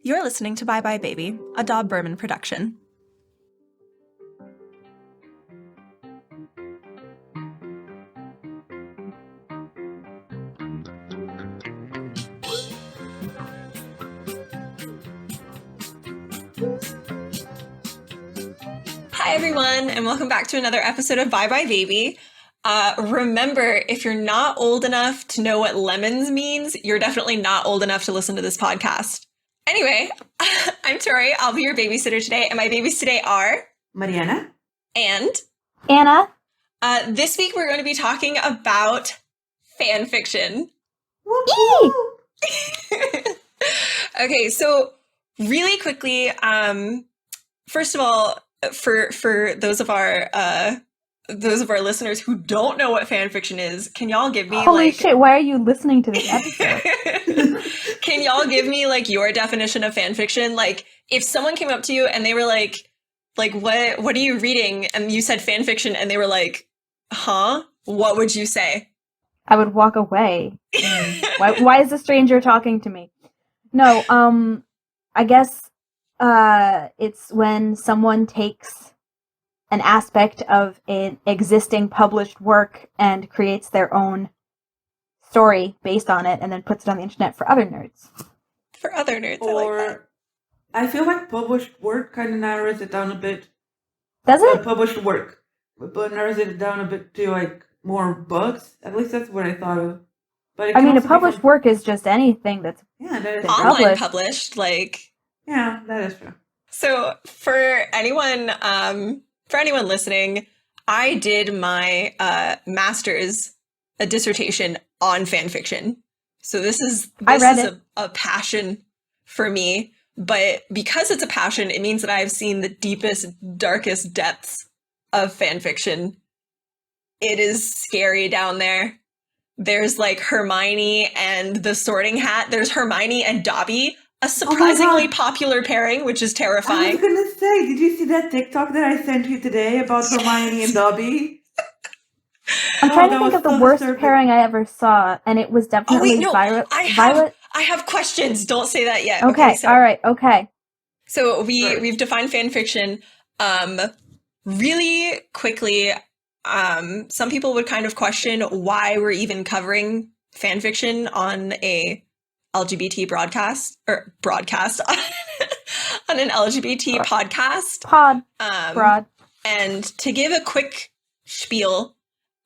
You're listening to Bye Bye Baby, a Dob Berman production. Hi everyone, and welcome back to another episode of Bye Bye Baby. Remember, if you're not old enough to know what lemons means, you're definitely not old enough to listen to this podcast. Anyway, I'm Tori. I'll be your babysitter today, and my babies today are Mariana and Anna. This week we're going to be talking about fan fiction. Okay, so really quickly, first of all, for those of our listeners who don't know what fan fiction is, can y'all give me Holy shit, why are you listening to this episode? Can y'all give me your definition of fan fiction? Like, if someone came up to you and they were like what are you reading? And you said fan fiction and they were like, huh? What would you say? I would walk away. Why is a stranger talking to me? No, I guess it's when someone takes an aspect of an existing published work and creates their own story based on it and then puts it on the internet for other nerds. For other nerds, or, I like that. I feel like published work kind of narrows it down a bit. Does it? Published work. But narrows it down a bit to, more books. At least that's what I thought of. But I mean, a published work is just anything that's that is online published. Yeah, that is true. So for anyone listening, I did my master's dissertation on fan fiction. So this is a passion for me. But because it's a passion, it means that I've seen the deepest, darkest depths of fan fiction. It is scary down there. There's Hermione and the Sorting Hat. There's Hermione and Dobby, a surprisingly popular pairing, which is terrifying. I was gonna say, did you see that TikTok that I sent you today about Hermione and Dobby? I'm trying to think of the worst pairing I ever saw, and it was definitely Violet. I have questions. Don't say that yet. Okay, all right, okay. So we've defined fan fiction. Really quickly, some people would kind of question why we're even covering fan fiction on a LGBT broadcast on an LGBT podcast. Broad. And to give a quick spiel,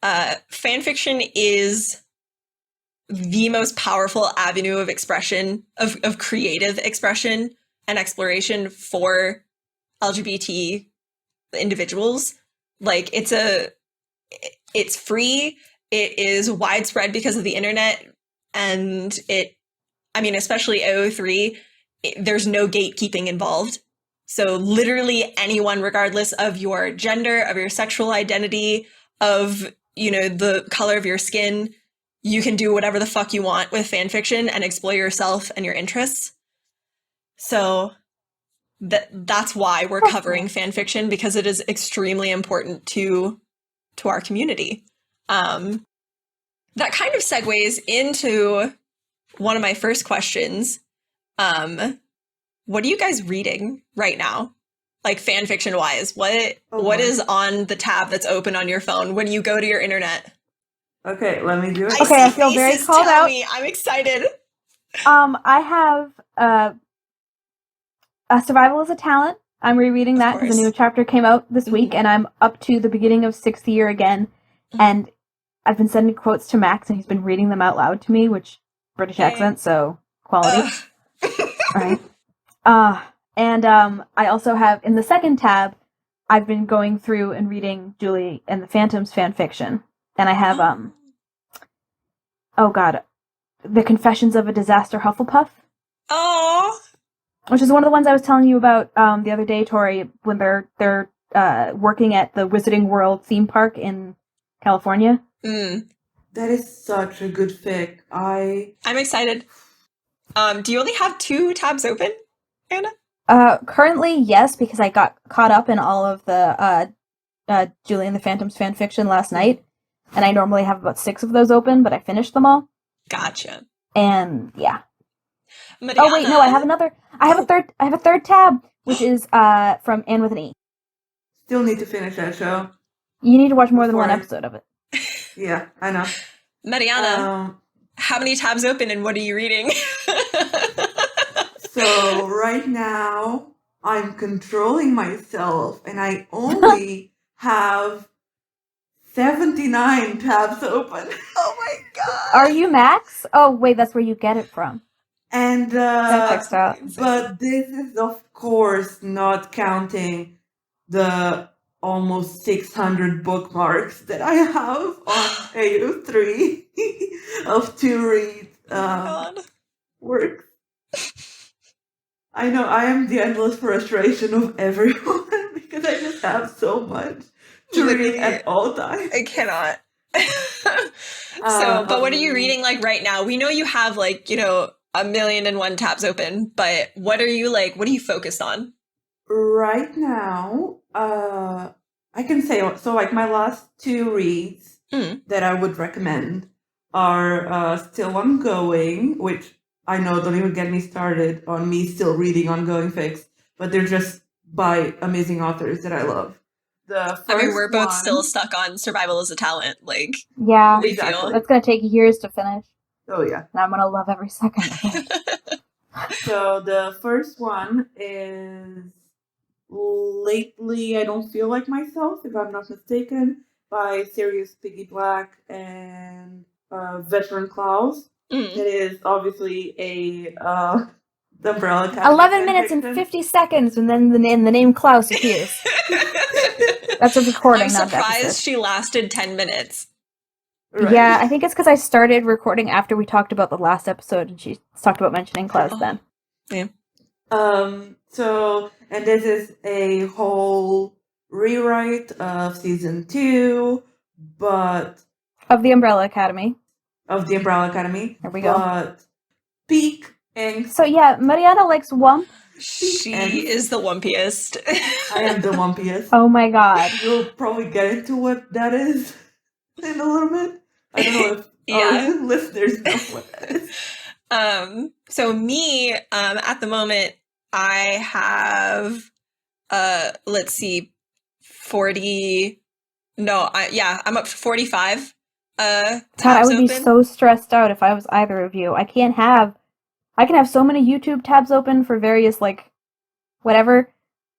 fan fiction is the most powerful avenue of expression, of creative expression and exploration for LGBT individuals. It's free, it is widespread because of the internet, and especially AO3, there's no gatekeeping involved. So literally anyone, regardless of your gender, of your sexual identity, of, the color of your skin, you can do whatever the fuck you want with fan fiction and explore yourself and your interests. So that's why we're covering fan fiction, because it is extremely important to our community. That kind of segues into one of my first questions. What are you guys reading right now? Fan fiction wise, what is on the tab that's open on your phone when you go to your internet? Okay, let me do it. Okay, I feel very called out. I'm excited. I have Survival is a Talent. I'm rereading that because a new chapter came out this week, and I'm up to the beginning of 6th year again. And I've been sending quotes to Max, and he's been reading them out loud to me, which British accent, so quality. Right. And I also have, in the second tab, I've been going through and reading Julie and the Phantoms fan fiction. And I have, The Confessions of a Disaster Hufflepuff. Oh. Which is one of the ones I was telling you about the other day, Tori, when they're working at the Wizarding World theme park in California. That is such a good fic. I'm excited. Do you only have 2 tabs open, Anna? Currently, yes, because I got caught up in all of the Julie and the Phantoms fan fiction last night, and I normally have about 6 of those open, but I finished them all. Gotcha. And yeah. Mariana. Oh wait, no, I have a third tab, which is from Anne with an E. Still need to finish that show. You need to watch more than one episode of it. Yeah, I know. Mariana, how many tabs open and what are you reading? So right now, I'm controlling myself and I only have 79 tabs open. Oh my god. Are you Max? Oh wait, that's where you get it from. And That checks out. but this is of course not counting the almost 600 bookmarks that I have on AO3 of to read works. I know I am the endless frustration of everyone because I just have so much to read at all times. I cannot. But what are you reading like right now? We know you have like, 1,000,001 tabs open, but what are you focused on? Right now, I can say, so like my last two reads that I would recommend are still ongoing, which I know don't even get me started on me still reading ongoing fics, but they're just by amazing authors that I love. We're both still stuck on Survival as a Talent. Yeah, we feel. That's going to take years to finish. Oh, yeah. And I'm going to love every second of it. So the first one is Lately I Don't Feel Like Myself, if I'm not mistaken, by Sirius Piggy Black and Veteran Klaus. It is obviously a the Umbrella Academy 11 minutes and 50 seconds, and then the name Klaus appears. That's a recording, I'm not an surprised episode. she lasted 10 minutes. Right. Yeah, I think it's because I started recording after we talked about the last episode, and she talked about mentioning Klaus then. Yeah. So, and this is a whole rewrite of season 2, but of the Umbrella Academy. There we go. But peak angst. So yeah, Mariana likes Wump. She is the wumpiest. I am the wumpiest. Oh my god. We'll probably get into what that is in a little bit. I don't know if our listeners know what that is. So me, at the moment, I have, let's see, 40. No, I'm up to 45. God, I would be so stressed out if I was either of you. I can have so many YouTube tabs open for various, whatever.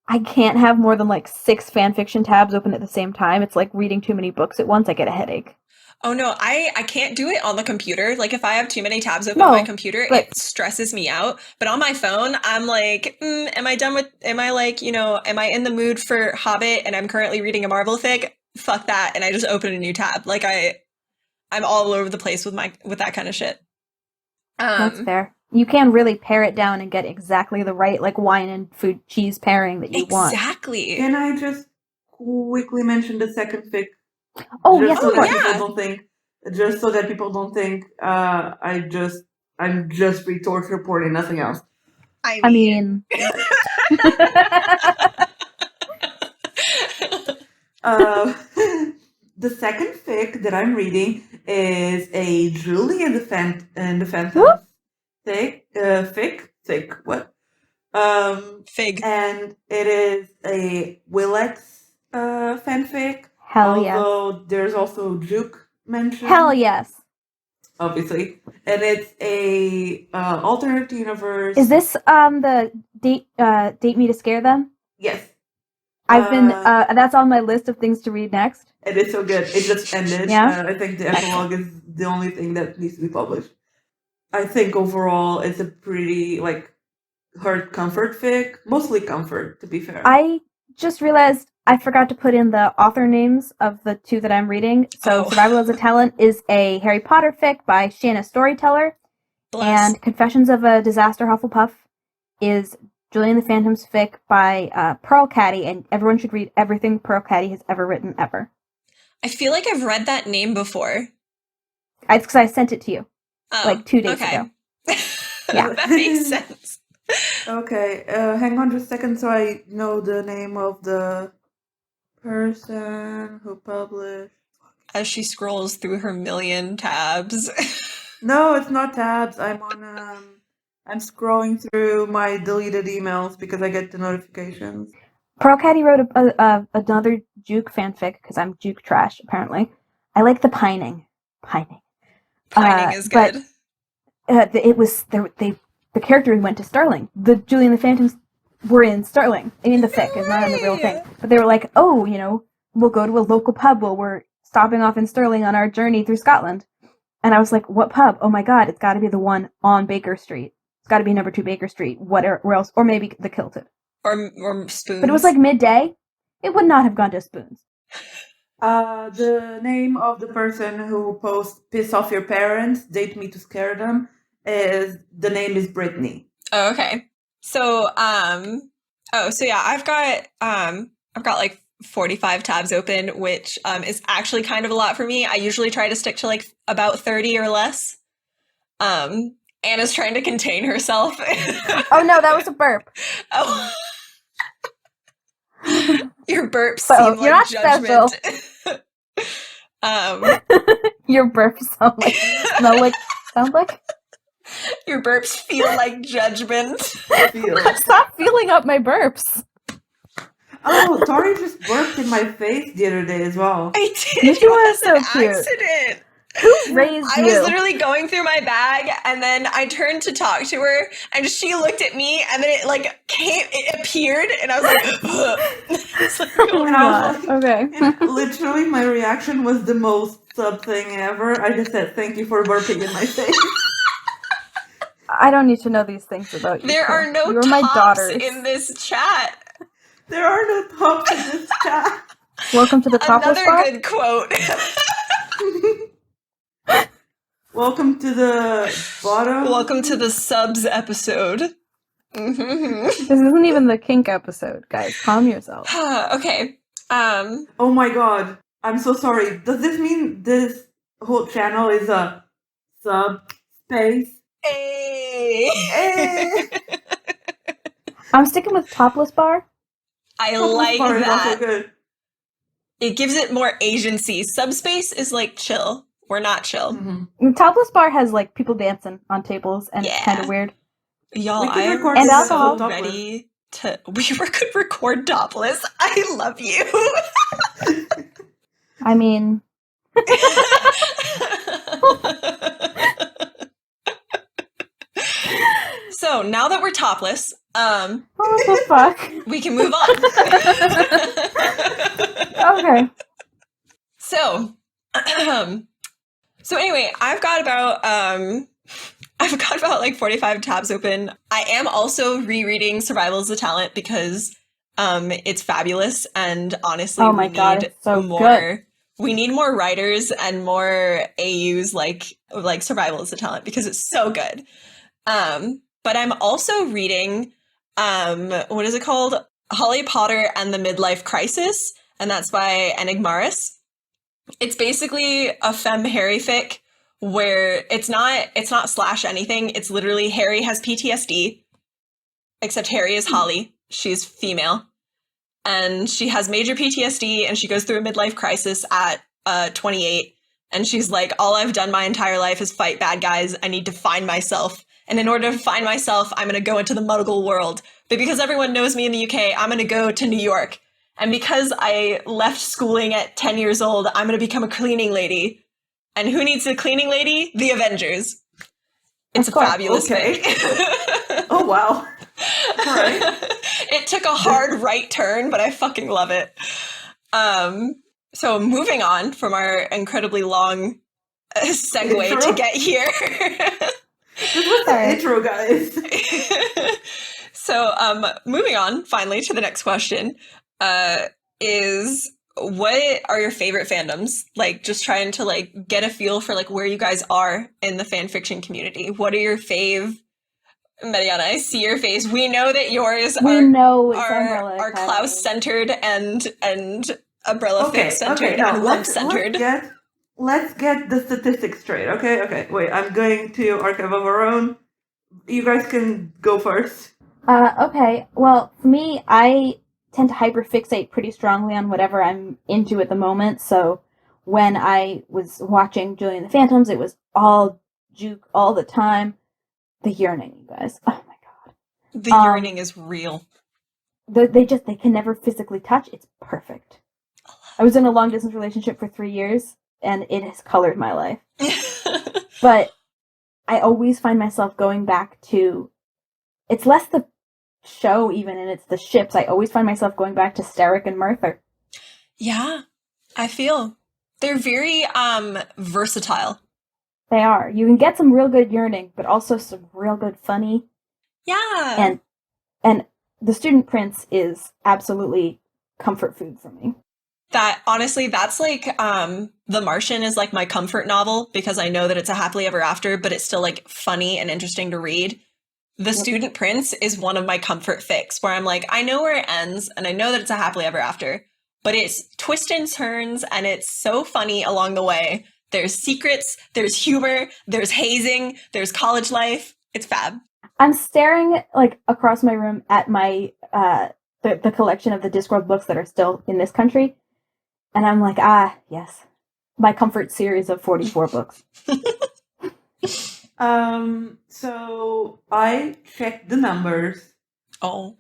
I can't have more than, 6 fanfiction tabs open at the same time. It's like reading too many books at once. I get a headache. Oh, no, I can't do it on the computer. If I have too many tabs open on my computer, it stresses me out. But on my phone, I'm like, am I in the mood for Hobbit and I'm currently reading a Marvel fic? Fuck that. And I just open a new tab. I'm all over the place with that kind of shit. That's fair. You can really pare it down and get exactly the right wine and food cheese pairing that you want. Exactly. Can I just quickly mention the second fic? Oh yes, so of course. Just so that people don't think I'm just retort reporting, nothing else. I mean. The second fic that I'm reading is a Julie and the Phantoms fic. Fig. And it is a Willex fanfic. Hell yes. Although there's also Juke mentioned. Hell yes. Obviously. And it's a alternate universe. Is this the Date Me to Scare Them? Yes. I've been that's on my list of things to read next. And it's so good. It just ended. Yeah. I think the epilogue is the only thing that needs to be published. I think overall it's a pretty heart comfort fic. Mostly comfort, to be fair. I just realized I forgot to put in the author names of the 2 that I'm reading. So Survival as a Talent is a Harry Potter fic by Shanna Storyteller. Bless. And Confessions of a Disaster Hufflepuff is Julian the Phantom's fic by Pearl Caddy, and everyone should read everything Pearl Caddy has ever written ever. I feel like I've read that name before. It's because I sent it to you 2 days ago. Yeah, that makes sense. Okay, hang on just a second so I know the name of the person who published. As she scrolls through her million tabs. No, it's not tabs. I'm I'm scrolling through my deleted emails because I get the notifications. Pearl Caddy wrote another Juke fanfic, because I'm Juke trash, apparently. I like the pining. Pining is good. But the character went to Sterling. The Julie and the Phantoms were in Sterling. I mean, the fic is not in the real thing. But they were like, oh, we'll go to a local pub while we're stopping off in Sterling on our journey through Scotland. And I was like, what pub? Oh my god, it's got to be the one on Baker Street. It's got to be number 2 Baker Street. Where else? Or maybe the Kilted. Or Spoons. But it was like midday. It would not have gone to Spoons. The name of the person who posts "piss off your parents, date me to scare them" the name is Brittany. Oh, okay. So yeah, I've got like 45 tabs open, which is actually kind of a lot for me. I usually try to stick to like about 30 or less. Anna's trying to contain herself. Oh no, that was a burp. Oh. Your burps seem you're like not judgment. Your burps sound like your burps feel like judgment. Stop feeling up my burps. Oh, Tori just burped in my face the other day as well. I did. You are so cute. Accident. Who raised you? I was literally going through my bag, and then I turned to talk to her, and she looked at me, and then it appeared, and I was like, it's like, oh my god. Okay. Literally, my reaction was the most sub thing ever. I just said, thank you for burping in my face. I don't need to know these things about you. There are no You're tops my daughters in this chat. There are no tops in this chat. Welcome to the Topless Bar. Another good quote. Welcome to the bottom. Welcome to the subs episode. This isn't even the kink episode, guys. Calm yourself. Okay. Oh my god. I'm so sorry. Does this mean this whole channel is a subspace? Hey. I'm sticking with Topless Bar. I Topless like Bar is that. also good. It gives it more agency. Subspace is like chill. We're not chill. Mm-hmm. Topless Bar has like people dancing on tables, and it's kind of weird. Y'all, We could I am record And this alcohol. episode ready to. We could record topless. I love you. I mean, So now that we're topless, what the fuck? we can move on. Okay. So anyway, I've got about like 45 tabs open. I am also rereading Survival is the Talent because it's fabulous, and honestly, Oh my God, it's so good. We need more writers and more AUs like Survival is the Talent because it's so good. But I'm also reading what is it called? Holly Potter and the Midlife Crisis, and that's by Enigmaris. It's basically a femme Harry fic where it's not slash anything. It's literally Harry has PTSD, except Harry is Holly. She's female. And she has major PTSD, and she goes through a midlife crisis at 28. And she's like, all I've done my entire life is fight bad guys. I need to find myself. And in order to find myself, I'm going to go into the Muggle world. But because everyone knows me in the UK, I'm going to go to New York. And because I left schooling at 10 years old, I'm going to become a cleaning lady. And who needs a cleaning lady? The Avengers. It's a fabulous okay. thing. Oh, wow. All right. It took a hard right turn, but I fucking love it. So moving on from our incredibly long segue Intro? to get here. This was the intro, guys. So moving on finally to the next question is, what are your favorite fandoms? Like, just trying to like get a feel for like where you guys are in the fan fiction community. What are your fave? Mariana, I see your face. We know that yours are Klaus centered and Umbrella Fix centered and Lump centered. Let's get the statistics straight. Okay. Wait, I'm going to Archive of Our Own. You guys can go first. Okay. Well, for me, I tend to hyperfixate pretty strongly on whatever I'm into at the moment. So when I was watching Julie and the Phantoms, it was all Juke all the time. the yearning, you guys. Oh my god. The yearning is real. They can never physically touch. It's perfect. I was in a long distance relationship for 3 years, and it has colored my life. But I always find myself going back to, it's less the show even, and it's the ships. I always find myself going back to Steric and Merthyr. Yeah, I feel they're very versatile. They are. You can get some real good yearning, but also some real good funny. Yeah. And the Student Prince is absolutely comfort food for me. That, honestly, that's like, The Martian is like my comfort novel because I know that it's a happily ever after, but it's still like funny and interesting to read. The Student Prince is one of my comfort fics where I'm like, I know where it ends and I know that it's a happily ever after, but it's twists and turns and it's so funny along the way. There's secrets, there's humor, there's hazing, there's college life. It's fab. I'm staring like across my room at my the collection of the Discworld books that are still in this country, and I'm like, yes, my comfort series of 44 books. So I checked the numbers. Oh.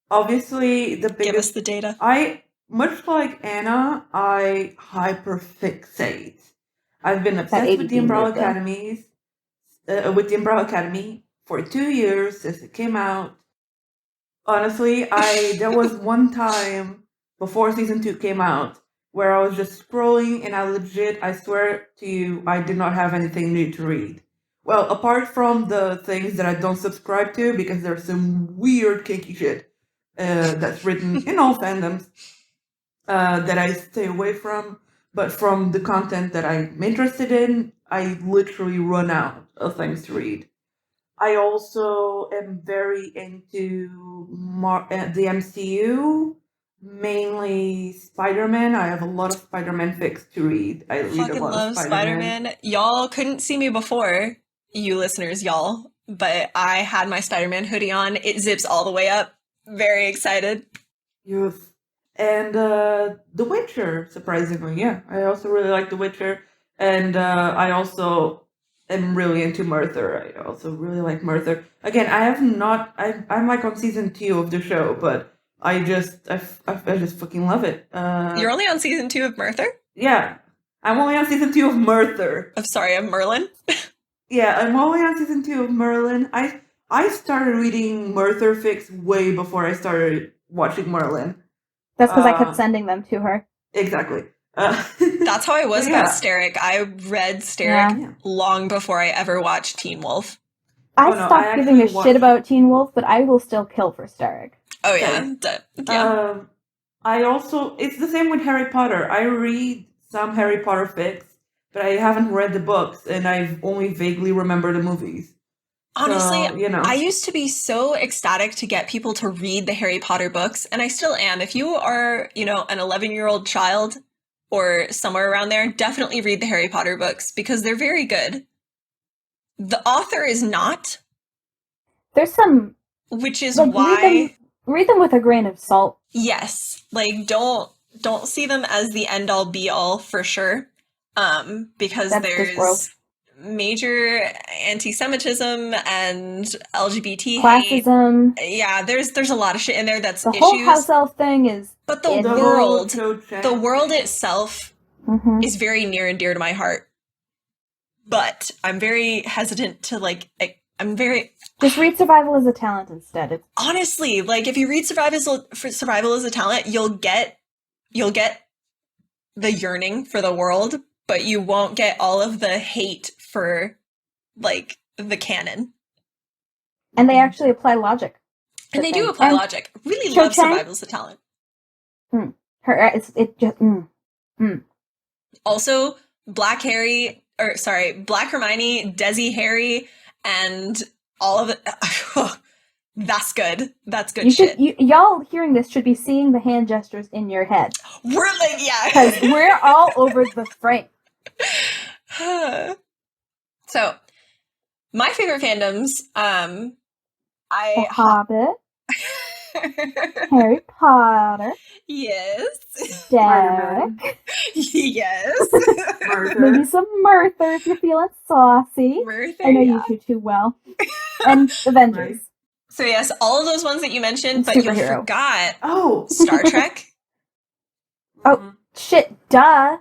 Obviously the biggest. Give us the data. Much like Anna, I hyperfixate. I've been obsessed with the Umbrella Academy for 2 years since it came out. Honestly, there was one time before season 2 came out where I was just scrolling and I swear to you, I did not have anything new to read. Well, apart from the things that I don't subscribe to because there's some weird kinky shit that's written in all fandoms that I stay away from. But from the content that I'm interested in, I literally run out of things to read. I also am very into the MCU, mainly Spider-Man. I have a lot of Spider-Man fics to read. I read fucking a lot love of Spider-Man. Spider-Man. Y'all couldn't see me before, you listeners, y'all, but I had my Spider-Man hoodie on. It zips all the way up. Very excited. Yes. And The Witcher, surprisingly, yeah. I also really like The Witcher. And I also am really into Merthyr. I also really like Merthyr. Again, I'm like on season 2 of the show, but I just fucking love it. You're only on season 2 of Merthyr? Yeah. I'm only on season 2 of Merthyr. Of Merlin? Yeah, I'm only on season 2 of Merlin. I started reading Merthyr fics way before I started watching Merlin. That's because I kept sending them to her. Exactly. That's how I was about Steric. I read Steric long before I ever watched Teen Wolf. I stopped giving a shit about Teen Wolf, but I will still kill for Steric. Oh, yeah. I also, it's the same with Harry Potter. I read some Harry Potter fics, but I haven't read the books, and I only vaguely remember the movies. Honestly, so, you know. I used to be so ecstatic to get people to read the Harry Potter books, and I still am. If you are, an 11-year-old child or somewhere around there, definitely read the Harry Potter books because they're very good. The author is not. There's some... Which is why... Read them with a grain of salt. Yes. Like, don't see them as the end-all be-all for sure. Because there's major anti-Semitism and LGBT classism. Hate. Yeah, there's a lot of shit in there that's the issues. whole house elf thing is. But the world itself is very near and dear to my heart. But I'm very hesitant to just read Survival as a Talent instead. Honestly, like if you read Survival as a Talent, you'll get the yearning for the world, but you won't get all of the hate for, like, the canon. And they actually apply logic. And they do apply logic. Really love Survival as a Talent. Also, Black Hermione, Desi Harry, and all of it. That's good. That's good shit. Y'all hearing this should be seeing the hand gestures in your head. We're like, yeah. Because we're all over the frame. So, my favorite fandoms, The Hobbit. Harry Potter. Yes. Derek. Yes. Maybe some Murther if you're feeling saucy. Murther, I know you two too well. And Avengers. So yes, all of those ones that you mentioned, but you forgot Star Trek. Oh, shit, duh.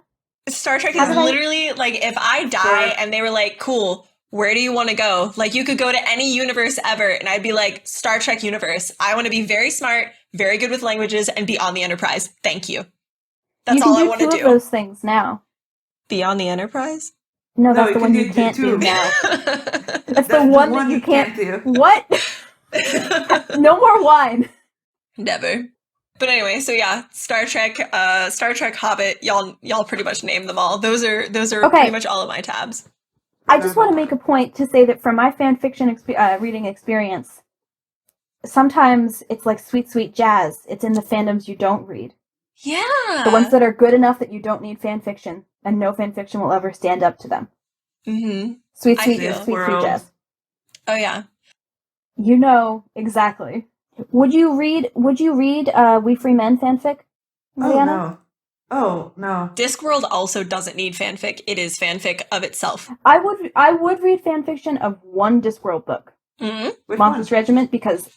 Star Trek is literally, like, if I die and they were like, cool, where do you want to go? Like, you could go to any universe ever, and I'd be like, Star Trek universe. I want to be very smart, very good with languages, and be on the Enterprise. Thank you. That's all I want to do. You can do 2 of those things now. Be on the Enterprise? No, that's the one you can't do now. That's the one that you can't do. What? No more wine. Never. But anyway, so yeah, Star Trek, Hobbit, y'all pretty much named them all. Those are pretty much all of my tabs. I just want to make a point to say that from my fanfiction reading experience, sometimes it's like sweet, sweet jazz. It's in the fandoms you don't read. Yeah. The ones that are good enough that you don't need fanfiction, and no fanfiction will ever stand up to them. Mm-hmm. Sweet, sweet jazz. Oh yeah. You know exactly. Would you read We Free Men fanfic, Mariana? Oh no. Discworld also doesn't need fanfic. It is fanfic of itself. I would read fanfiction of one Discworld book. Mm-hmm. Monsters Regiment, because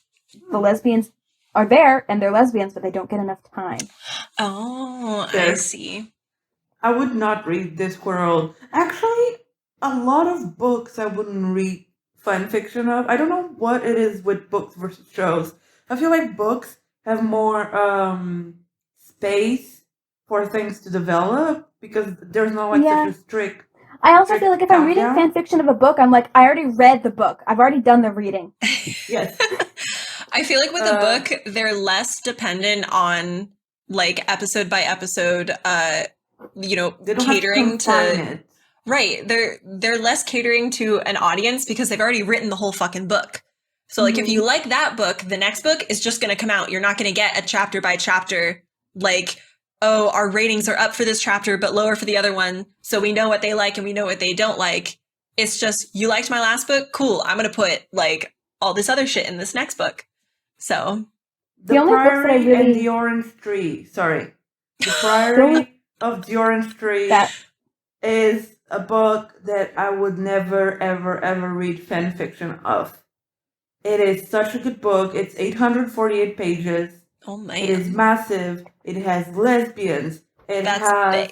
the lesbians are there and they're lesbians, but they don't get enough time. Oh, I see. I would not read Discworld. Actually, a lot of books I wouldn't read fanfiction of. I don't know what it is with books versus shows. I feel like books have more space for things to develop because there's not like such a strict. I also feel like if I'm reading fanfiction of a book, I'm like, I already read the book. I've already done the reading. Yes. I feel like with a book, they're less dependent on like episode by episode, catering to. Right. They're less catering to an audience because they've already written the whole fucking book. So like if you like that book, the next book is just going to come out. You're not going to get a chapter by chapter like, oh, our ratings are up for this chapter but lower for the other one. So we know what they like and we know what they don't like. It's just, you liked my last book? Cool. I'm going to put like all this other shit in this next book. So the only books that I really... and the Orange Tree. Sorry. The Priory of the Orange Tree is a book that I would never, ever, ever read fanfiction of. It is such a good book. It's 848 pages. Oh, man. It is massive. It has lesbians. It has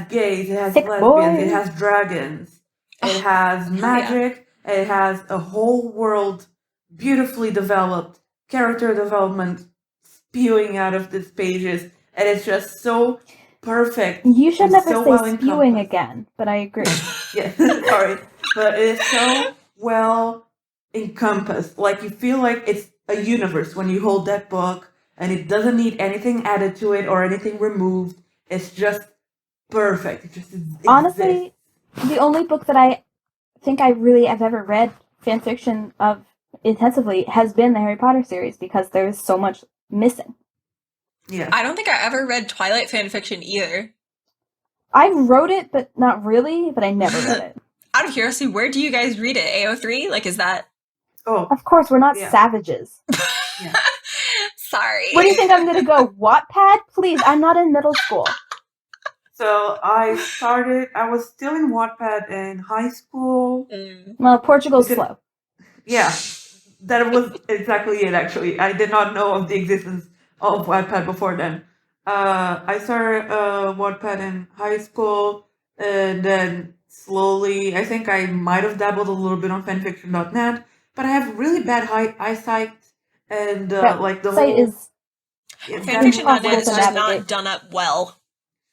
gays. It has lesbians. It has dragons. It has magic. Yeah. It has a whole world beautifully developed, character development spewing out of these pages. And it's just so perfect. You should never say spewing again, but I agree. Yes, sorry. But it is so well encompassed. Like, you feel like it's a universe when you hold that book, and it doesn't need anything added to it or anything removed. It's just perfect. It just exists. Honestly, the only book that I think I really have ever read fanfiction of intensively has been the Harry Potter series, because there's so much missing. Yeah. I don't think I ever read Twilight fanfiction either. I wrote it, but not really, but I never read it. Out of curiosity, where do you guys read it? AO3? Like, is that... Oh. Of course, we're not savages. Yeah. Sorry. What do you think I'm going to go? Wattpad? Please, I'm not in middle school. So I was still in Wattpad in high school. Well, Portugal's slow. Yeah. That was exactly it, actually. I did not know of the existence of Wattpad before then. I started Wattpad in high school, and then slowly, I think I might have dabbled a little bit on fanfiction.net, but I have really bad eyesight, and like the whole... is fanfiction.net is just not done up well.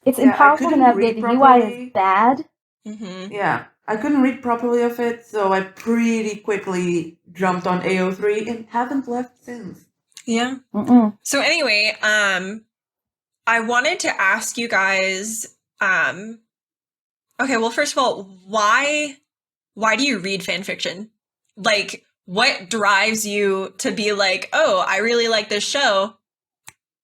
It's impossible to navigate. The UI is bad. Mm-hmm. Yeah, I couldn't read properly of it, so I pretty quickly jumped on AO3 and haven't left since. Yeah. Mm-mm. So anyway, I wanted to ask you guys, okay, well, first of all, why do you read fanfiction? Like, what drives you to be like, oh, I really like this show,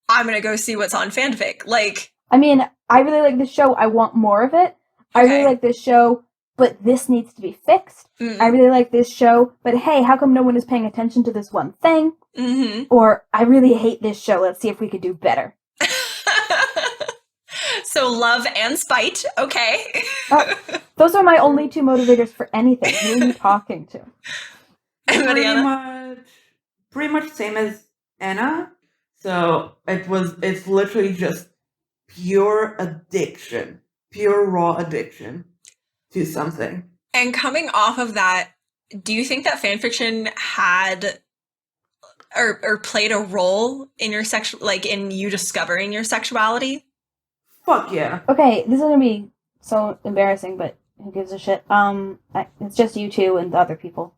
I'm gonna go see what's on fanfic? Like, I mean, I really like this show, I want more of it. I really like this show, but this needs to be fixed. I really like this show, but hey, how come no one is paying attention to this one thing? Or, I really hate this show, let's see if we could do better. So love and spite, okay. Those are my only two motivators for anything. Who are you talking to? Mariana? Pretty much same as Anna. So it's literally just pure addiction. Pure raw addiction to something. And coming off of that, do you think that fanfiction had or played a role in your in you discovering your sexuality? Fuck yeah. Okay, this is gonna be so embarrassing, but who gives a shit? It's just you two and the other people.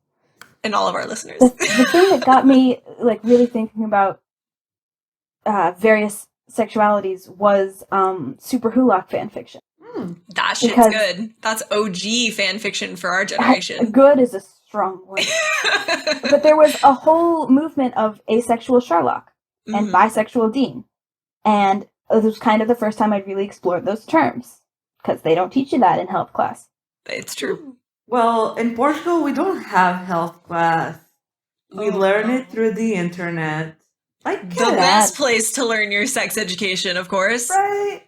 And all of our listeners. The thing that got me, really thinking about various sexualities was Super Hulock fanfiction. That shit's good. That's OG fanfiction for our generation. Good is a strong word. But there was a whole movement of asexual Sherlock and bisexual Dean. And it was kind of the first time I really explored those terms. Because they don't teach you that in health class. It's true. Well, in Portugal, we don't have health class. We learn it through the internet. The best place to learn your sex education, of course. Right?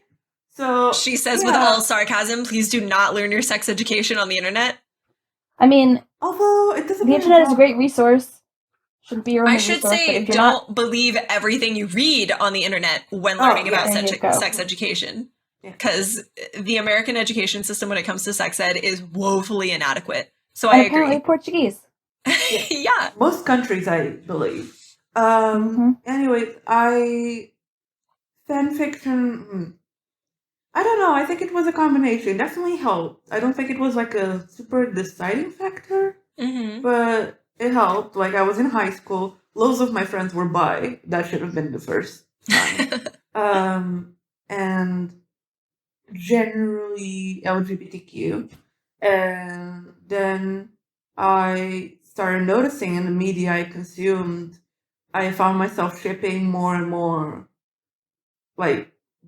So she says with all sarcasm, please do not learn your sex education on the internet. I mean, although it doesn't. The internet is a great resource. Shouldn't be your only resource. I should say, don't believe everything you read on the internet when learning about sex education. Because the American education system, when it comes to sex ed, is woefully inadequate. So I agree. Apparently Portuguese. Yeah. Most countries, I believe. Anyways, fanfiction. I don't know. I think it was a combination. It definitely helped. I don't think it was a super deciding factor, but it helped. I was in high school. Loads of my friends were bi. That should have been the first time. And generally LGBTQ. And then I started noticing in the media I consumed, I found myself shipping more and more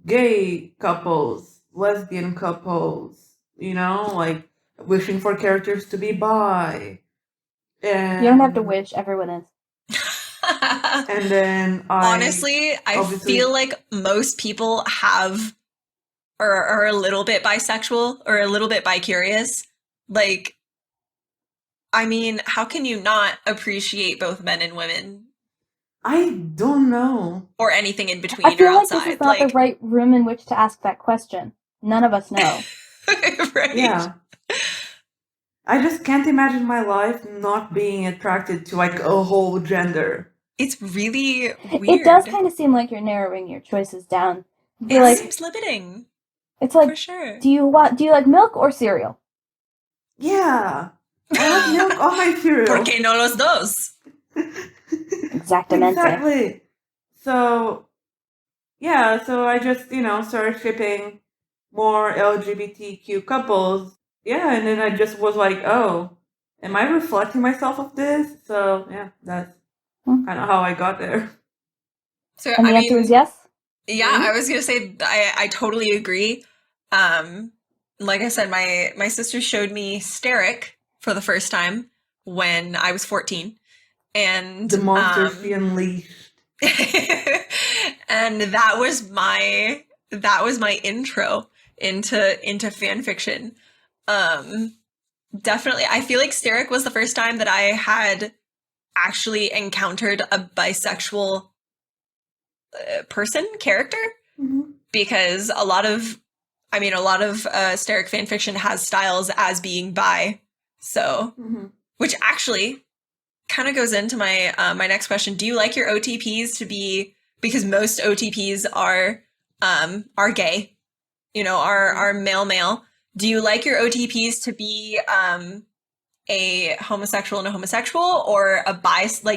gay couples, lesbian couples, wishing for characters to be bi. And you don't have to wish, everyone is. And then honestly, I feel like most people have or are a little bit bisexual or a little bit bi-curious. I mean, how can you not appreciate both men and women? I don't know. Or anything in between I feel or outside. This is not the right room in which to ask that question. None of us know. Right. Yeah. I just can't imagine my life not being attracted to a whole gender. It's really weird. It does kind of seem like you're narrowing your choices down. It seems limiting. It's for sure. Do you like milk or cereal? Yeah. I like milk on my cereal. ¿Por qué no los dos? Exactamente. Exactly. So, yeah, so I just, started shipping more LGBTQ couples. Yeah, and then I just was like, oh, am I reflecting myself of this? So, yeah, that's kind of how I got there. So, and the answer is yes? Yeah, I was going to say, I totally agree. Like I said, my sister showed me Steric for the first time when I was 14. And the monster she unleashed. And that was my intro into fan fiction. Definitely, I feel like Steric was the first time that I had actually encountered a bisexual character, because a lot of Steric fan fiction has Styles as being bi, so which actually kind of goes into my my next question. Do you like your OTPs to be, because most OTPs are gay, are male. Do you like your OTPs to be a homosexual and a homosexual, or a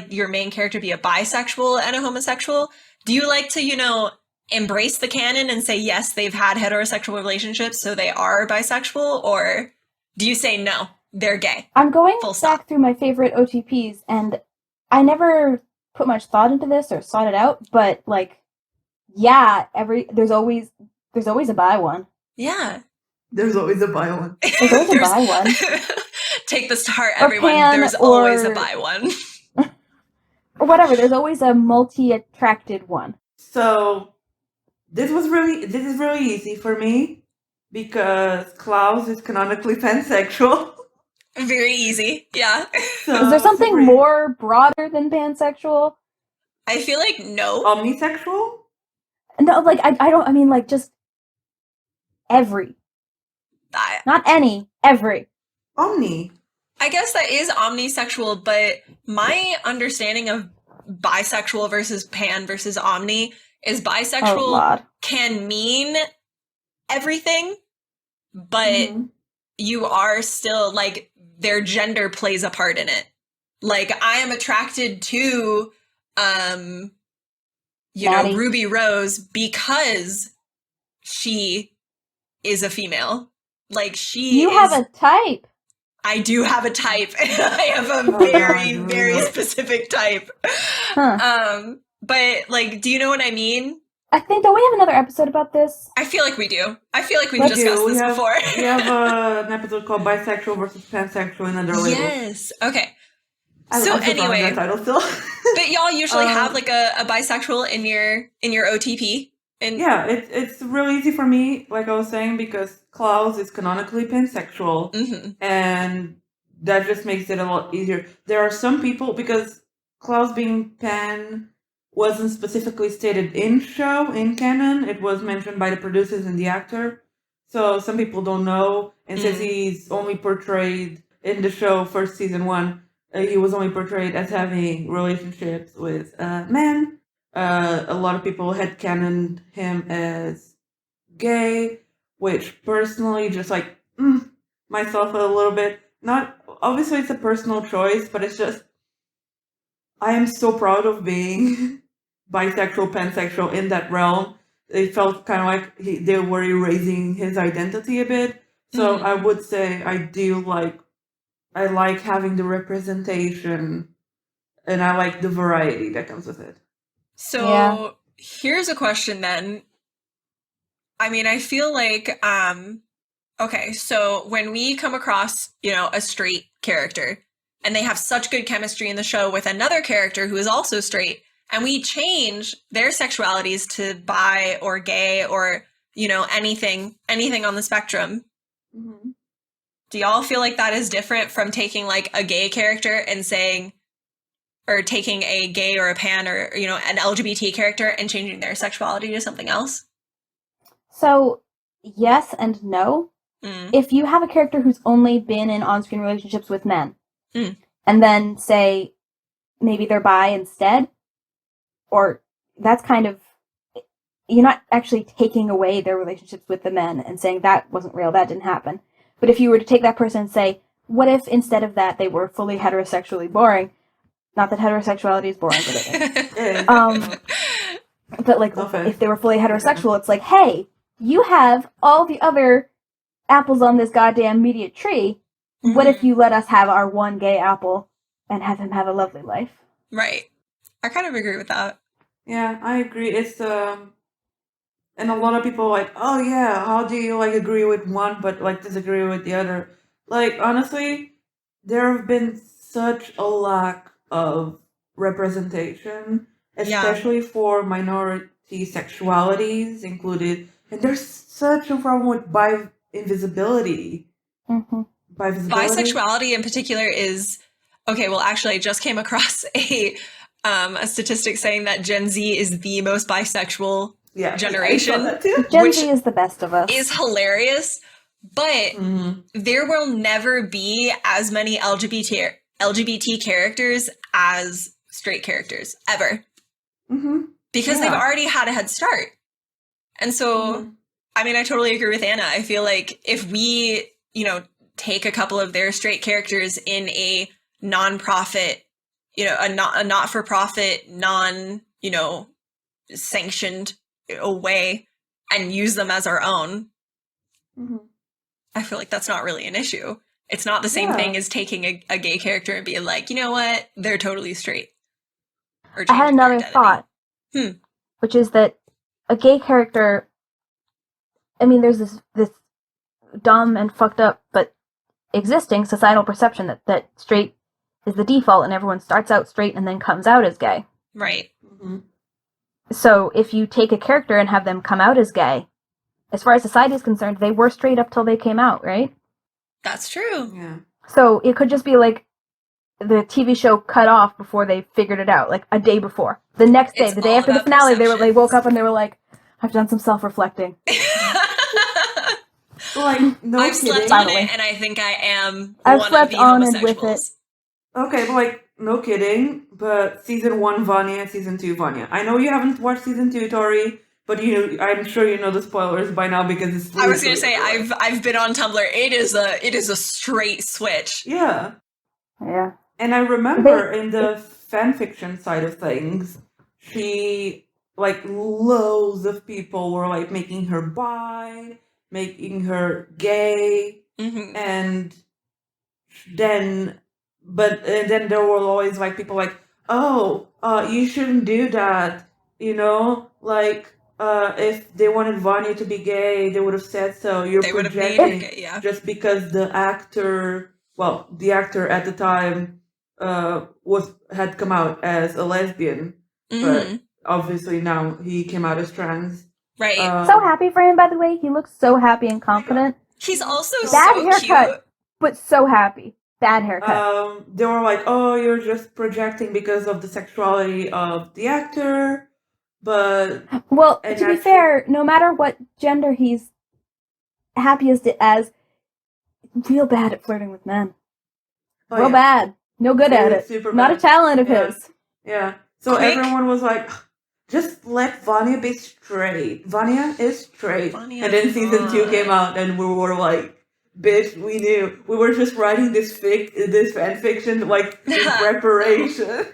your main character be a bisexual and a homosexual? Do you like to, embrace the canon and say, yes, they've had heterosexual relationships, so they are bisexual? Or do you say, no, they're gay? I'm going back through my favorite OTPs, and I never put much thought into this or sought it out, but yeah, there's always a bi one. Yeah. There's always a bi one. There's always a bi one. Take this to heart, Or everyone. pan, There's always a bi one. Or whatever. There's always a multi-attracted one. So this is really easy for me because Klaus is canonically pansexual. Very easy, yeah. So, is there something more broader than pansexual? I feel like no. Omnisexual? No, like I mean like just every. Not any, every. Omni. I guess that is omnisexual, but my understanding of bisexual versus pan versus omni is bisexual can mean everything, but you are still, like, their gender plays a part in it. Like, I am attracted to, Maddie. Ruby Rose because she is a female. Like, You have a type. I do have a type. I have a very specific type. Huh. But, like, do you know what I mean? I think, don't we have another episode about this? I feel like we do. I feel like we've discussed this before. We have an episode called Bisexual versus Pansexual in Under Labels. Yes. Okay. I'm anyway, that title still. but y'all usually have like a bisexual in your OTP. Yeah, it's really easy for me, like I was saying, because Klaus is canonically pansexual, and that just makes it a lot easier. There are some people, because Klaus being pan wasn't specifically stated in canon, it was mentioned by the producers and the actor, so some people don't know, and since he's only portrayed in the show for season 1, he was only portrayed as having relationships with men. A lot of people had canoned him as gay, which personally just like myself a little bit. Not obviously it's a personal choice, but it's just I am so proud of being bisexual, pansexual in that realm. It felt kind of like they were erasing his identity a bit. So I would say I like having the representation, and I like the variety that comes with it. So here's a question then. I mean, I feel like, okay, so when we come across, a straight character, and they have such good chemistry in the show with another character who is also straight, and we change their sexualities to bi or gay or, anything on the spectrum. Do y'all feel like that is different from taking like a gay character and saying, or taking a gay or a pan or, an LGBT character and changing their sexuality to something else? So, yes and no. If you have a character who's only been in on-screen relationships with men, and then say maybe they're bi instead, or that's kind of, you're not actually taking away their relationships with the men and saying that wasn't real, that didn't happen. But if you were to take that person and say, what if instead of that they were fully heterosexually boring? Not that heterosexuality is boring, but it is. But like, if they were fully heterosexual, it's like, hey, you have all the other apples on this goddamn media tree. What if you let us have our one gay apple and have him have a lovely life? Right. I kind of agree with that. Yeah, I agree. It's and a lot of people are like, oh yeah, how do you like agree with one but like disagree with the other? Like honestly, there have been such a lack of representation, especially for minority sexualities included, and there's such a problem with invisibility. Bisexuality in particular is okay. Well, actually, I just came across a statistic saying that Gen Z is the most bisexual generation. Gen Z is the best of us. Is hilarious, but there will never be as many LGBT characters as straight characters ever, because they've already had a head start. And so, I mean, I totally agree with Anna. I feel like if we, take a couple of their straight characters in a non-profit, a not-for-profit, sanctioned way and use them as our own, I feel like that's not really an issue. It's not the same thing as taking a gay character and being like, you know what, they're totally straight. I had another thought, which is that a gay character, I mean, there's this dumb and fucked up, but existing societal perception that straight is the default and everyone starts out straight and then comes out as gay. Right. Mm-hmm. So if you take a character and have them come out as gay, as far as society is concerned, they were straight up till they came out, right? That's true. Yeah. So it could just be like the TV show cut off before they figured it out, like a day before. The next day, It's the day all after the about finale, they perception. woke up and they were like, I've done some self-reflecting. Like, no I've kidding. slept on it, and I think I am I've one slept of the on and with homosexuals. Okay, but like, no kidding. But season 1 Vanya, season 2 Vanya. I know you haven't watched season 2, Tori, but I'm sure you know the spoilers by now because it's. I was gonna say I've been on Tumblr. It is a straight switch. Yeah. Yeah. And I remember in the fanfiction side of things, she, like, loads of people were, like, making her bi, making her gay, Mm-hmm. and then there were always, like, people like, oh, you shouldn't do that, like, if they wanted Vanya to be gay, they would have said so. You're They would have made projecting her gay, yeah. just because the actor at the time had come out as a lesbian, but obviously now he came out as trans. Right. So happy for him, by the way. He looks so happy and confident. He's also Bad so haircut, cute. but so happy. Bad haircut. They were like, oh, you're just projecting because of the sexuality of the actor, but... Well, to be fair, no matter what gender he's happiest as, real bad at flirting with men. Real bad. No good at it. Super Not bad. A talent of his. Yeah. So everyone was like, just let Vanya be straight. Vanya is straight. And then season 2 came out and we were like, bitch, we knew. We were just writing this fanfiction like in preparation.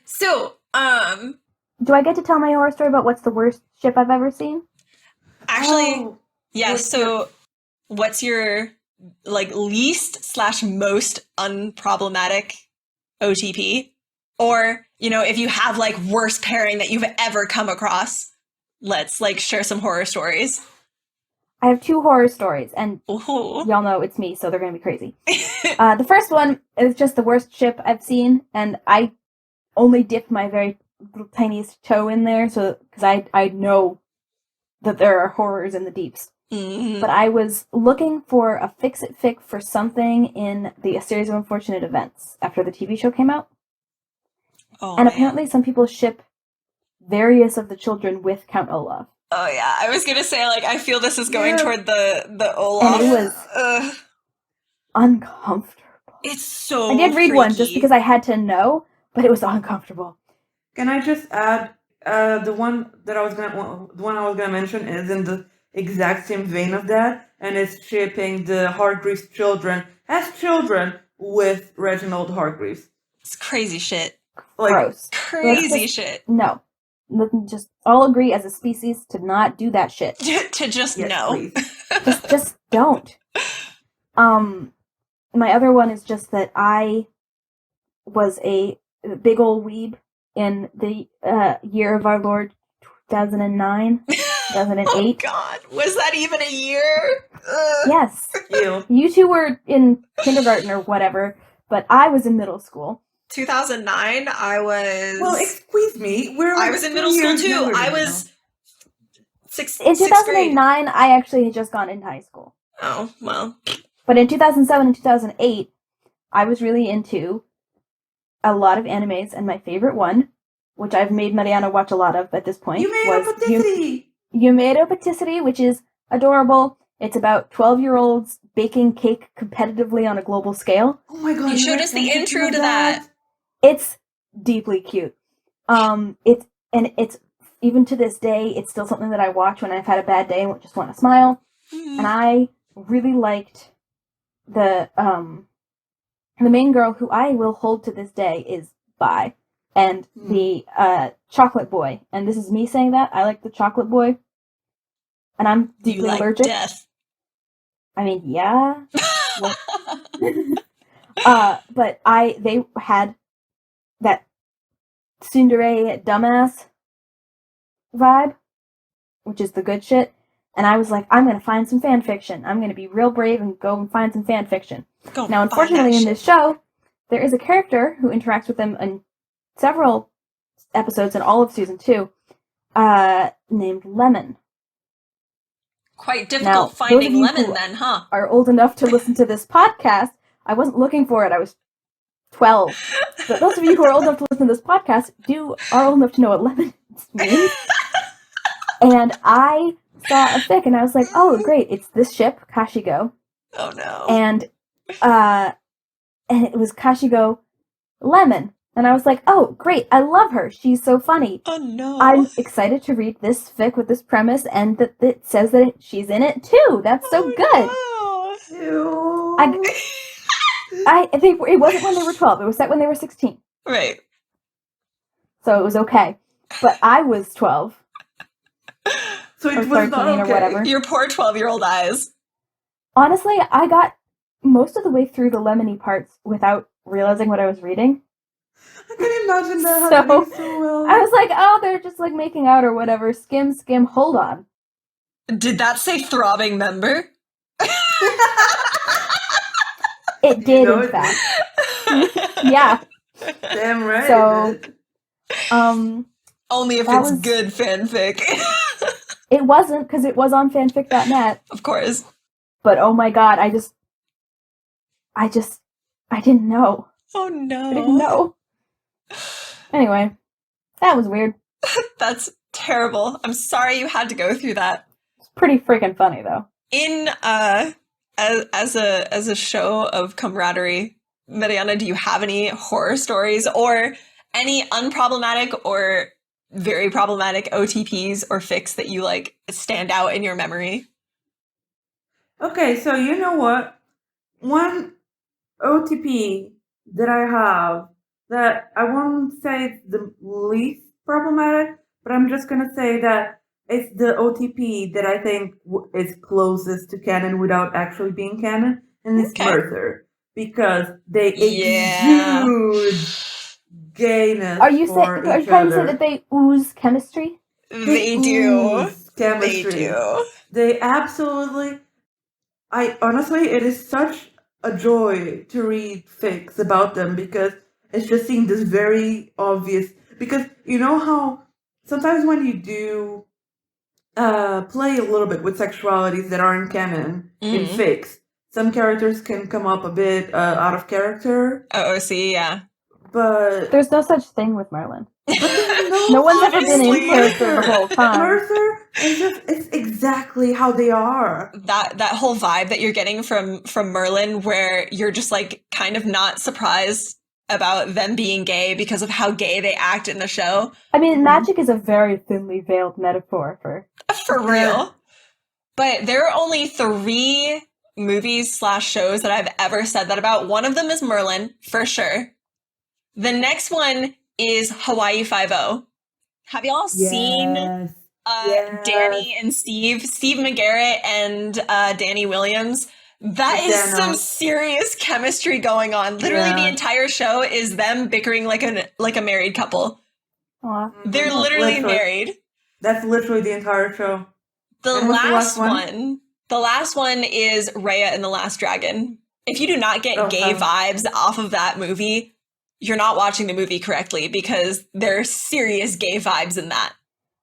So, do I get to tell my horror story about what's the worst ship I've ever seen? Actually, yes. So, what's your least/most unproblematic OTP? Or, if you have worst pairing that you've ever come across, let's share some horror stories. I have 2 horror stories, and y'all know it's me, so they're going to be crazy. The first one is just the worst ship I've seen, and I only dipped my very little tiniest toe in there, because I know that there are horrors in the deeps. Mm-hmm. But I was looking for a fix-it fic for something in the A Series of Unfortunate Events after the TV show came out. Oh, and apparently some people ship various of the children with Count Olaf. Oh yeah, I was gonna say I feel this is going toward the Olaf. And it was uncomfortable. It's so. I did read freaky. one just because I had to know, but it was uncomfortable. Can I just add the one I was gonna mention is in the exact same vein of that, and it's shipping the Hargreaves children as children with Reginald Hargreaves. It's crazy shit. Gross. Crazy shit. No. Just all agree as a species to not do that shit. to just no. just don't. My other one is just that I was a big old weeb in the year of our Lord 2009, 2008. Oh God, was that even a year? Yes. You 2 were in kindergarten or whatever, but I was in middle school. 2009, I was... Well, excuse me. I was in middle school too. I was in 2009, I actually had just gone into high school. Oh, well. But in 2007 and 2008, I was really into a lot of animes, and my favorite one, which I've made Mariana watch a lot of at this point, was Yumeiro Patisserie, which is adorable. It's about 12-year-olds baking cake competitively on a global scale. Oh my God. You showed us the intro to that. It's deeply cute. It's even to this day, it's still something that I watch when I've had a bad day and just want to smile. Mm-hmm. And I really liked the main girl, who I will hold to this day, is bi, and the chocolate boy. And this is me saying that I like the chocolate boy, and I'm deeply allergic. Death. I mean, yeah. But they had that tsundere dumbass vibe, which is the good shit. And I was like, I'm going to find some fan fiction. I'm going to be real brave and go and find some fan fiction. Now, unfortunately, in this show, there is a character who interacts with them in several episodes in all of season 2, named Lemon. Quite difficult finding Lemon then, huh? Are old enough to listen to this podcast. I wasn't looking for it. I was 12. But those of you who are old enough to listen to this podcast are old enough to know what Lemon means. And I saw a fic and I was like, oh, great, it's this ship, Kashigo. Oh, no. And it was Kashigo Lemon. And I was like, oh, great, I love her. She's so funny. Oh, no. I'm excited to read this fic with this premise and that it says that she's in it, too. That's so good. No. I think it wasn't when they were 12. It was set when they were 16. Right. So it was okay. But I was 12. So it was not okay. Or whatever. Your poor 12-year-old eyes. Honestly, I got most of the way through the lemony parts without realizing what I was reading. I can imagine that happening so well. I was like, oh, they're just like making out or whatever. Skim, skim, hold on. Did that say throbbing member? It did, in fact. Yeah. Damn right. So, only if it's good fanfic. It wasn't, because it was on fanfic.net. Of course. But oh my god, I didn't know. Oh no. I didn't know. Anyway, that was weird. That's terrible. I'm sorry you had to go through that. It's pretty freaking funny, though. In, as a show of camaraderie, Mariana, do you have any horror stories or any unproblematic or very problematic OTPs or fics that you like stand out in your memory? Okay, so you know what? One OTP that I have that I won't say it's the least problematic, but I'm just gonna say that it's the OTP that I think is closest to canon without actually being canon, and it's Mercer, because they exude gayness. Are you trying to say that they ooze chemistry? They do. Chemistry. They do. They absolutely. Honestly, it is such a joy to read fics about them because it's just seeing this very obvious. Because you know how sometimes when you do play a little bit with sexualities that aren't canon in fics, some characters can come up a bit out of character. OOC, yeah. But there's no such thing with Merlin. No one's ever been in character the whole time. Mercer it's exactly how they are. That whole vibe that you're getting from Merlin, where you're just like kind of not surprised about them being gay because of how gay they act in the show. I mean, magic is a very thinly veiled metaphor for real. But there are only 3 movies/shows that I've ever said that about. One of them is Merlin, for sure. The next one is Hawaii Five-0. Have y'all seen Danny and Steve McGarrett and Danny Williams? That is some serious chemistry going on. Literally, the entire show is them bickering like a married couple. Aww. They're literally married. That's literally the entire show. The last one is Raya and the Last Dragon. If you do not get gay vibes off of that movie, you're not watching the movie correctly, because there are serious gay vibes in that.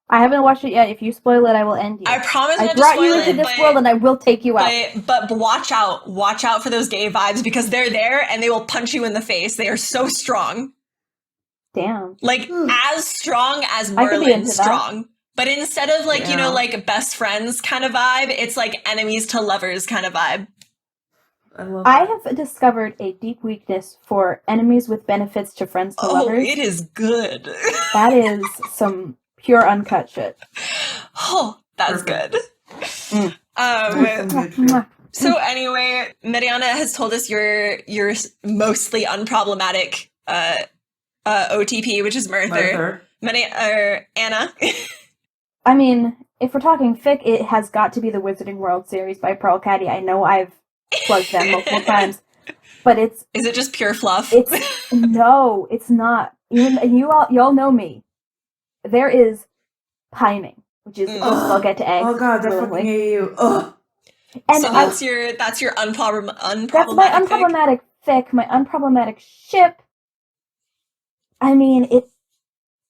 I haven't watched it yet. If you spoil it, I will end you. I promise I brought you into this world and I will take you out. But watch out. Watch out for those gay vibes, because they're there and they will punch you in the face. They are so strong. Damn. Like, as strong as Merlin's strong. That. But instead of like, like best friends kind of vibe, it's like enemies to lovers kind of vibe. I have discovered a deep weakness for enemies with benefits to friends to lovers. Oh, it is good. That is some pure uncut shit. Oh, that's good. So anyway, Mariana has told us your mostly unproblematic OTP, which is Merther. Anna. I mean, if we're talking fic, it has got to be the Wizarding World series by Pearl Caddy. I know I've plugged them multiple times, but is it just pure fluff? No, it's not. Even you all know me. There is pining. which is the closest I'll get to eggs. Oh god, the fucking AU. Ugh. And so that's your unproblematic. That's my unproblematic fic, my unproblematic ship. I mean, it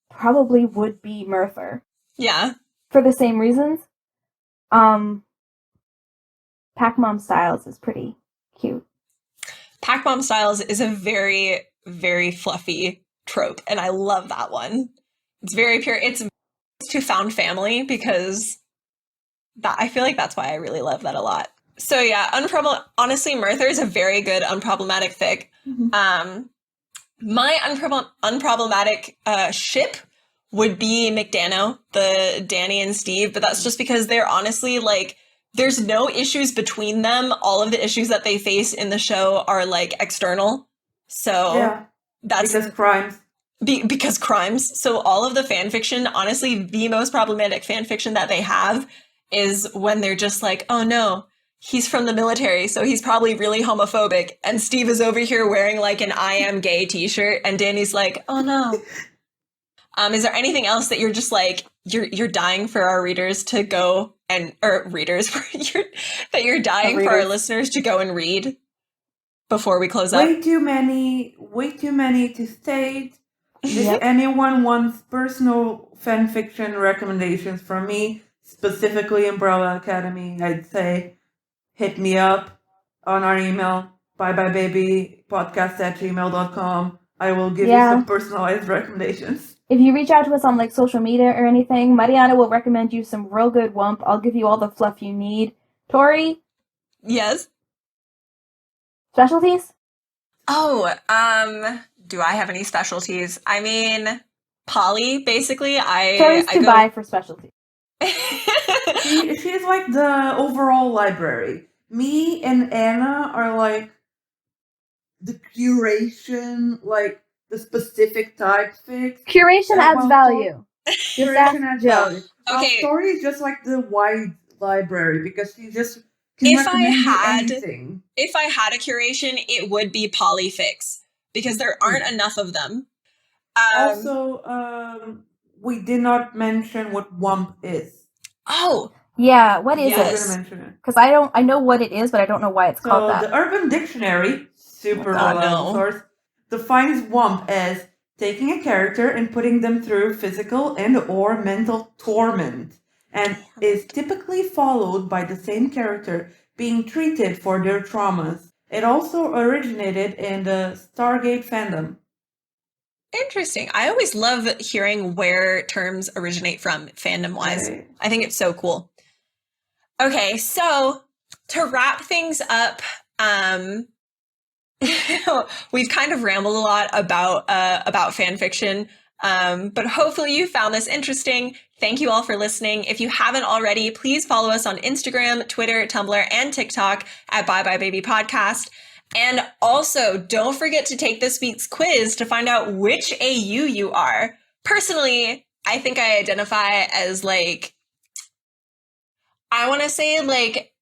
probably would be Merthyr. Yeah. For the same reasons. Pac Mom Styles is pretty cute. Pac Mom Styles is a very, very fluffy trope, and I love that one. It's very pure. It's to found family because I feel like that's why I really love that a lot. So yeah, honestly, Merthyr is a very good unproblematic fic. Mm-hmm. My unproblematic ship would be McDano, the Danny and Steve, but that's just because they're honestly like, there's no issues between them. All of the issues that they face in the show are like external. So that's because crimes. Because crimes. So all of the fan fiction, honestly, the most problematic fan fiction that they have is when they're just like, oh no, he's from the military, so he's probably really homophobic. And Steve is over here wearing like an I am gay t-shirt, and Danny's like, oh no. Is there anything else that you're just like, you're dying for our readers to go and, or readers, that you're dying for our listeners to go and read before we close up? Way too many to state. If anyone wants personal fan fiction recommendations from me, specifically Umbrella Academy, I'd say hit me up on our email, byebyebabypodcast@gmail.com. I will give you some personalized recommendations. If you reach out to us on like social media or anything, Mariana will recommend you some real good wump. I'll give you all the fluff you need. Tori? Yes? Specialties? Oh, do I have any specialties? I mean, Polly, basically. Tori's too bi for specialties. She's like the overall library. Me and Anna are like the curation, like the specific type fics. Curation adds value. Curation adds value. Okay. Tori is just like the wide library because she just can recommend anything. If I had a curation, it would be polyfics because there aren't enough of them. Also, we did not mention what WUMP is. Oh. Yeah, what is it? Because I know what it is, but I don't know why it's called that. The Urban Dictionary, super reliable source, defines WUMP as taking a character and putting them through physical and or mental torment, and is typically followed by the same character being treated for their traumas. It also originated in the Stargate fandom. Interesting. I always love hearing where terms originate from fandom-wise. Right. I think it's so cool. Okay, so to wrap things up, we've kind of rambled a lot about fan fiction, but hopefully you found this interesting. Thank you all for listening. If you haven't already, please follow us on Instagram, Twitter, Tumblr, and TikTok at Bye Bye Baby Podcast. And also, don't forget to take this week's quiz to find out which AU you are. Personally, I think I identify as like, I want to say like,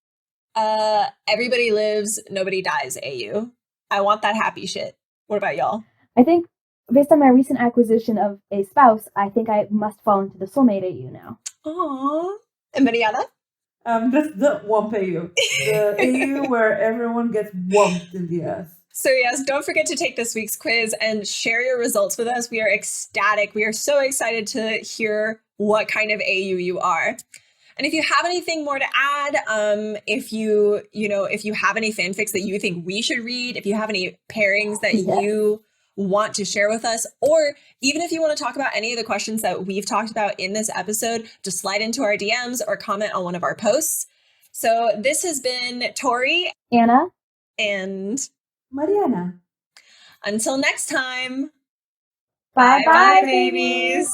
everybody lives, nobody dies AU. I want that happy shit. What about y'all? I think based on my recent acquisition of a spouse, I think I must fall into the soulmate AU now. Aww. And Mariana? That's the WUMP AU. The AU where everyone gets wumped in the ass. So yes, don't forget to take this week's quiz and share your results with us. We are ecstatic. We are so excited to hear what kind of AU you are. And if you have anything more to add, if you have any fanfics that you think we should read, if you have any pairings that you want to share with us, or even if you want to talk about any of the questions that we've talked about in this episode, just slide into our DMs or comment on one of our posts. So this has been Tori, Anna, and Mariana. Until next time, bye bye, babies.